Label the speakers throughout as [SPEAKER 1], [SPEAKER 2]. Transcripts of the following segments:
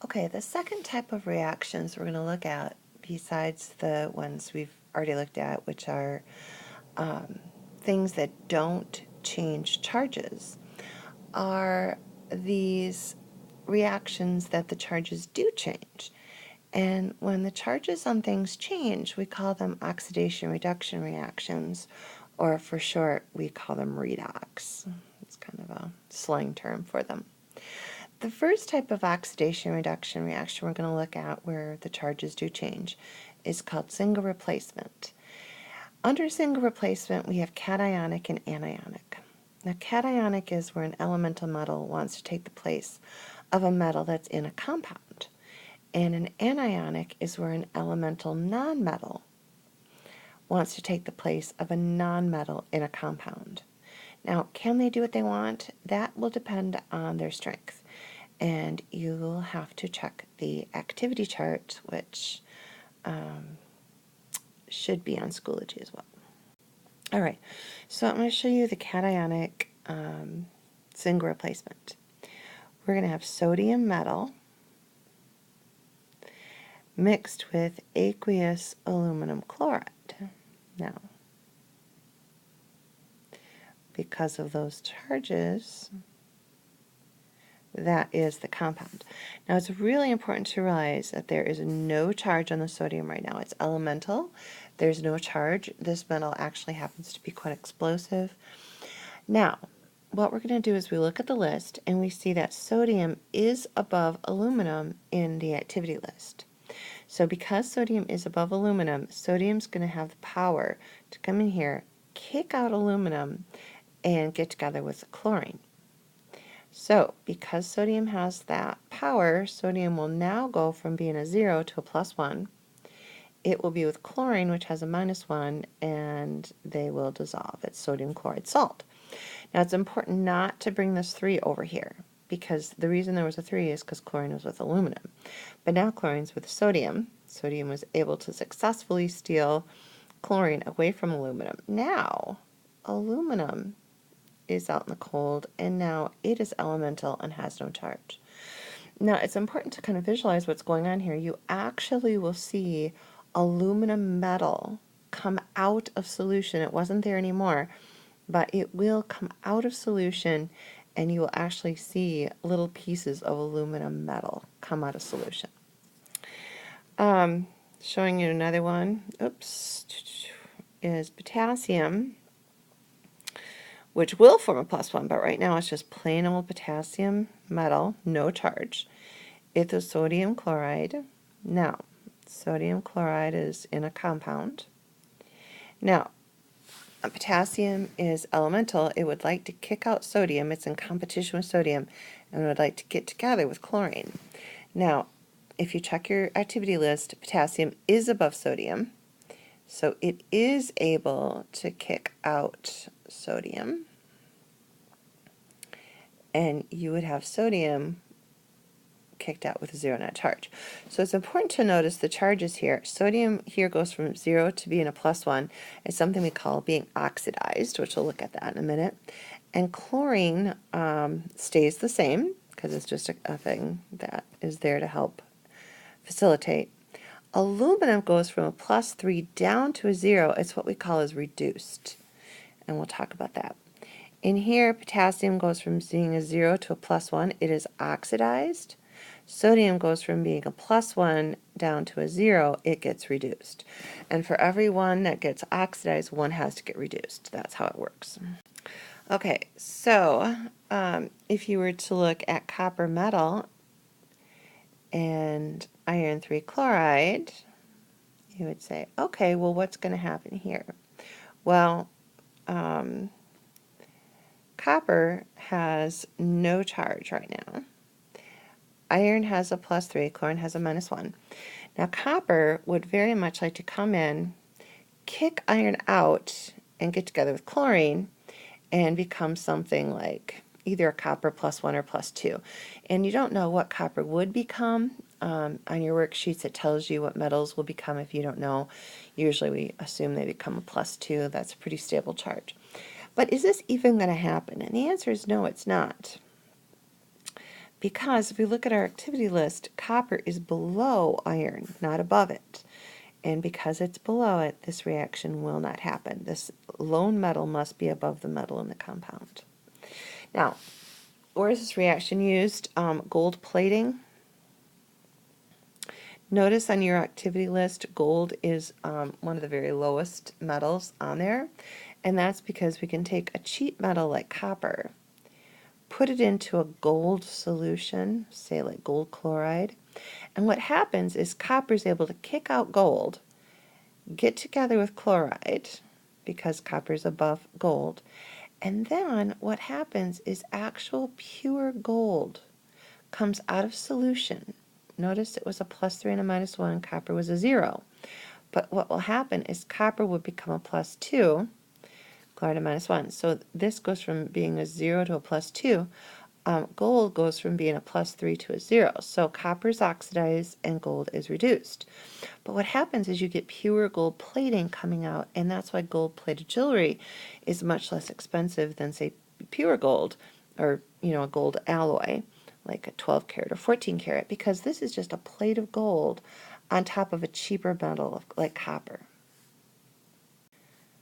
[SPEAKER 1] Okay, the second type of reactions we're going to look at, besides the ones we've already looked at, which are things that don't change charges, are these reactions that the charges do change. And when the charges on things change, we call them oxidation reduction reactions, or for short, we call them redox. It's kind of a slang term for them. The first type of oxidation reduction reaction we're going to look at where the charges do change is called single replacement. Under single replacement, we have cationic and anionic. Now, cationic is where an elemental metal wants to take the place of a metal that's in a compound. And an anionic is where an elemental nonmetal wants to take the place of a nonmetal in a compound. Now, can they do what they want? That will depend on their strength. And you will have to check the activity chart, which should be on Schoology as well. All right, so I'm going to show you the cationic single replacement. We're going to have sodium metal mixed with aqueous aluminum chloride. Now, because of those charges, that is the compound. Now, it's really important to realize that there is no charge on the sodium right now. It's elemental. There's no charge. This metal actually happens to be quite explosive. Now, what we're going to do is we look at the list and we see that sodium is above aluminum in the activity list. So because sodium is above aluminum, sodium's going to have the power to come in here, kick out aluminum, and get together with chlorine. So, because sodium has that power, sodium will now go from being a 0 to a +1. It will be with chlorine, which has a -1, and they will dissolve. It's sodium chloride salt. Now, it's important not to bring this 3 over here, because the reason there was a 3 is because chlorine was with aluminum. But now chlorine's with sodium. Sodium was able to successfully steal chlorine away from aluminum. Now, aluminum is out in the cold, and now it is elemental and has no charge. Now, it's important to kind of visualize what's going on here. You actually will see aluminum metal come out of solution. It wasn't there anymore, but it will come out of solution, and you will actually see little pieces of aluminum metal come out of solution. Showing you another one, is potassium, which will form a +1, but right now it's just plain old potassium metal, no charge. It's a sodium chloride. Now, sodium chloride is in a compound. Now, potassium is elemental. It would like to kick out sodium. It's in competition with sodium and would like to get together with chlorine. Now, if you check your activity list, potassium is above sodium. So it is able to kick out sodium, and you would have sodium kicked out with a 0 net charge. So it's important to notice the charges here. Sodium here goes from 0 to being a +1. It's something we call being oxidized, which we'll look at that in a minute. And chlorine stays the same because it's just a thing that is there to help facilitate. Aluminum goes from a +3 down to a 0. It's what we call as reduced, and we'll talk about that. In here, potassium goes from being a 0 to a +1. It is oxidized. Sodium goes from being a +1 down to a 0. It gets reduced. And for every one that gets oxidized, one has to get reduced. That's how it works. Okay, so if you were to look at copper metal and iron 3 chloride, you would say, okay, well, what's going to happen here? Well, copper has no charge right now. Iron has a +3, chlorine has a -1. Now, copper would very much like to come in, kick iron out, and get together with chlorine and become something like either a copper +1 or +2. And you don't know what copper would become. On your worksheets, it tells you what metals will become if you don't know. Usually we assume they become a +2. That's a pretty stable charge. But is this even going to happen? And the answer is no, it's not. Because if we look at our activity list, copper is below iron, not above it. And because it's below it, this reaction will not happen. This lone metal must be above the metal in the compound. Now, where is this reaction used? Gold plating. Notice on your activity list, gold is one of the very lowest metals on there. And that's because we can take a cheap metal like copper, put it into a gold solution, say like gold chloride, and what happens is copper is able to kick out gold, get together with chloride, because copper is above gold, and then what happens is actual pure gold comes out of solution. Notice it was a +3 and a -1, copper was a 0. But what will happen is copper will become a +2, chloride a -1. So this goes from being a 0 to a +2. Gold goes from being a +3 to a 0. So copper is oxidized and gold is reduced. But what happens is you get pure gold plating coming out, and that's why gold-plated jewelry is much less expensive than, say, pure gold, or, a gold alloy, like a 12 karat or 14 karat, because this is just a plate of gold on top of a cheaper metal like copper.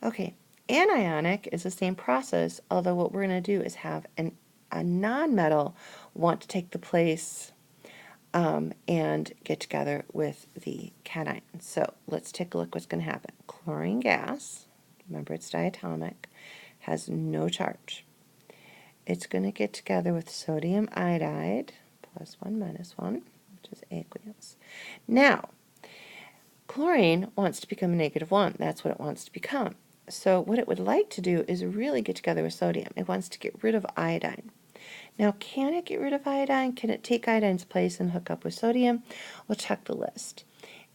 [SPEAKER 1] Okay, anionic is the same process, although what we're going to do is have a non-metal want to take the place and get together with the cation. So let's take a look what's going to happen. Chlorine gas, remember it's diatomic, has no charge. It's going to get together with sodium iodide, +1, -1, which is aqueous. Now, chlorine wants to become a -1. That's what it wants to become. So what it would like to do is really get together with sodium. It wants to get rid of iodine. Now, can it get rid of iodine? Can it take iodine's place and hook up with sodium? We'll check the list.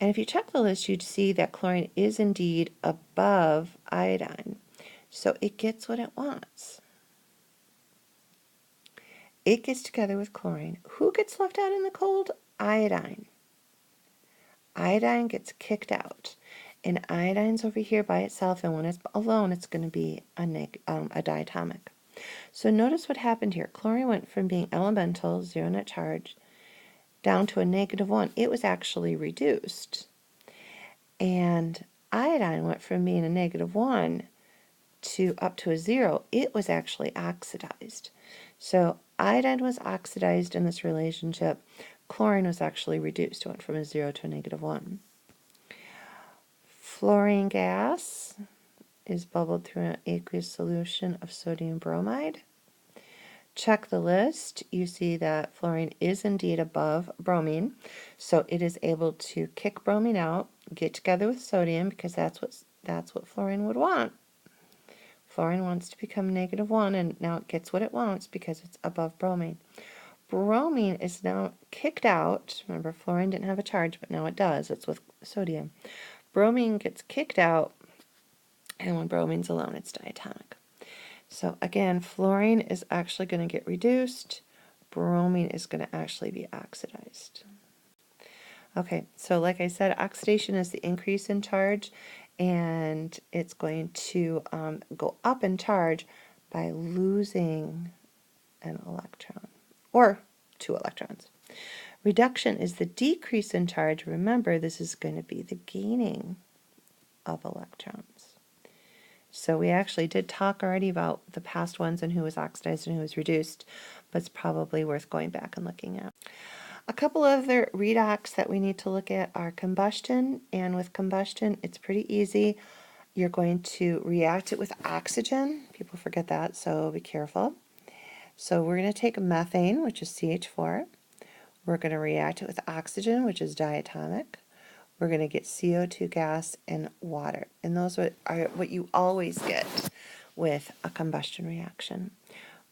[SPEAKER 1] And if you check the list, you'd see that chlorine is indeed above iodine. So it gets what it wants. It gets together with chlorine. Who gets left out in the cold? Iodine. Iodine gets kicked out. And iodine's over here by itself, and when it's alone, it's going to be a diatomic. So notice what happened here. Chlorine went from being elemental, 0 net charge, down to a -1. It was actually reduced. And iodine went from being a -1 to up to a 0. It was actually oxidized. So iodine was oxidized in this relationship. Chlorine was actually reduced. It went from a 0 to a -1. Fluorine gas is bubbled through an aqueous solution of sodium bromide. Check the list. You see that fluorine is indeed above bromine, so it is able to kick bromine out, get together with sodium, because that's what fluorine would want. Fluorine wants to become -1, and now it gets what it wants because it's above bromine. Bromine is now kicked out. Remember, fluorine didn't have a charge, but now it does. It's with sodium. Bromine gets kicked out, and when bromine's alone, it's diatomic. So again, fluorine is actually going to get reduced. Bromine is going to actually be oxidized. Okay, so like I said, oxidation is the increase in charge, and it's going to go up in charge by losing an electron, or 2 electrons. Reduction is the decrease in charge. Remember, this is going to be the gaining of electrons. So we actually did talk already about the past ones and who was oxidized and who was reduced, but it's probably worth going back and looking at. A couple other redox that we need to look at are combustion, and with combustion, it's pretty easy. You're going to react it with oxygen. People forget that, so be careful. So we're going to take methane, which is CH4. We're going to react it with oxygen, which is diatomic. We're going to get CO2 gas and water. And those are what you always get with a combustion reaction.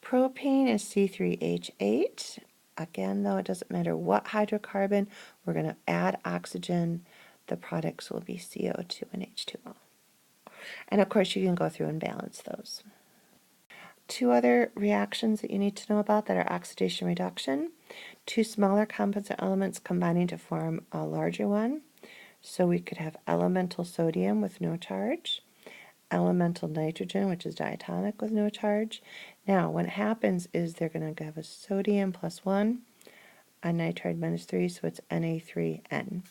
[SPEAKER 1] Propane is C3H8. Again, though, it doesn't matter what hydrocarbon, we're going to add oxygen. The products will be CO2 and H2O. And of course, you can go through and balance those. 2 other reactions that you need to know about that are oxidation reduction. 2 smaller composite elements combining to form a larger one. So we could have elemental sodium with no charge, elemental nitrogen, which is diatomic with no charge. Now, what happens is they're going to have a sodium +1 on nitride -3, so it's Na3N.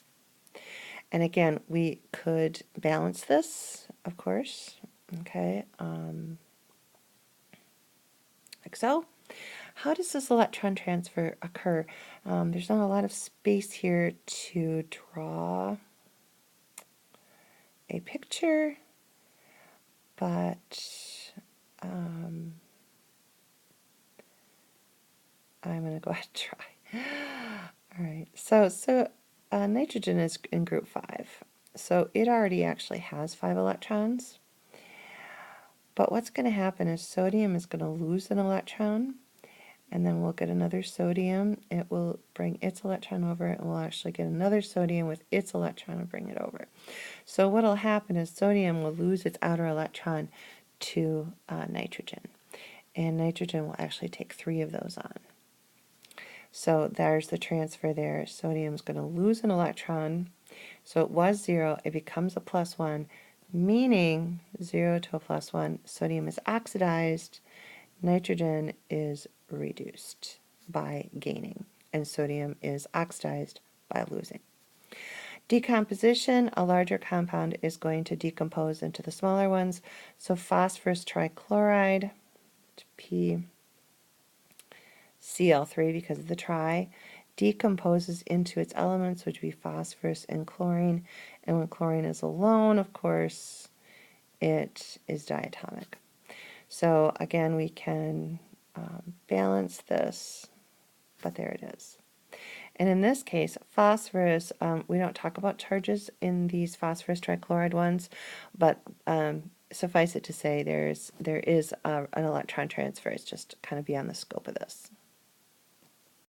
[SPEAKER 1] And again, we could balance this, of course, okay, like so. How does this electron transfer occur? There's not a lot of space here to draw a picture, but I'm going to go ahead and try. All right, so nitrogen is in group 5, so it already actually has 5 electrons. But what's going to happen is sodium is going to lose an electron, and then we'll get another sodium. It will bring its electron over, and we'll actually get another sodium with its electron and bring it over. So what will happen is sodium will lose its outer electron to nitrogen, and nitrogen will actually take 3 of those on. So there's the transfer there. Sodium is going to lose an electron. So it was 0, it becomes a +1, meaning 0 to a +1, sodium is oxidized, nitrogen is reduced by gaining, and sodium is oxidized by losing. Decomposition, a larger compound is going to decompose into the smaller ones. So phosphorus trichloride, PCl3 because of the tri, decomposes into its elements, which would be phosphorus and chlorine. And when chlorine is alone, of course, it is diatomic. So again, we can balance this, but there it is. And in this case, phosphorus, we don't talk about charges in these phosphorus trichloride ones, but suffice it to say there is an electron transfer. It's just kind of beyond the scope of this.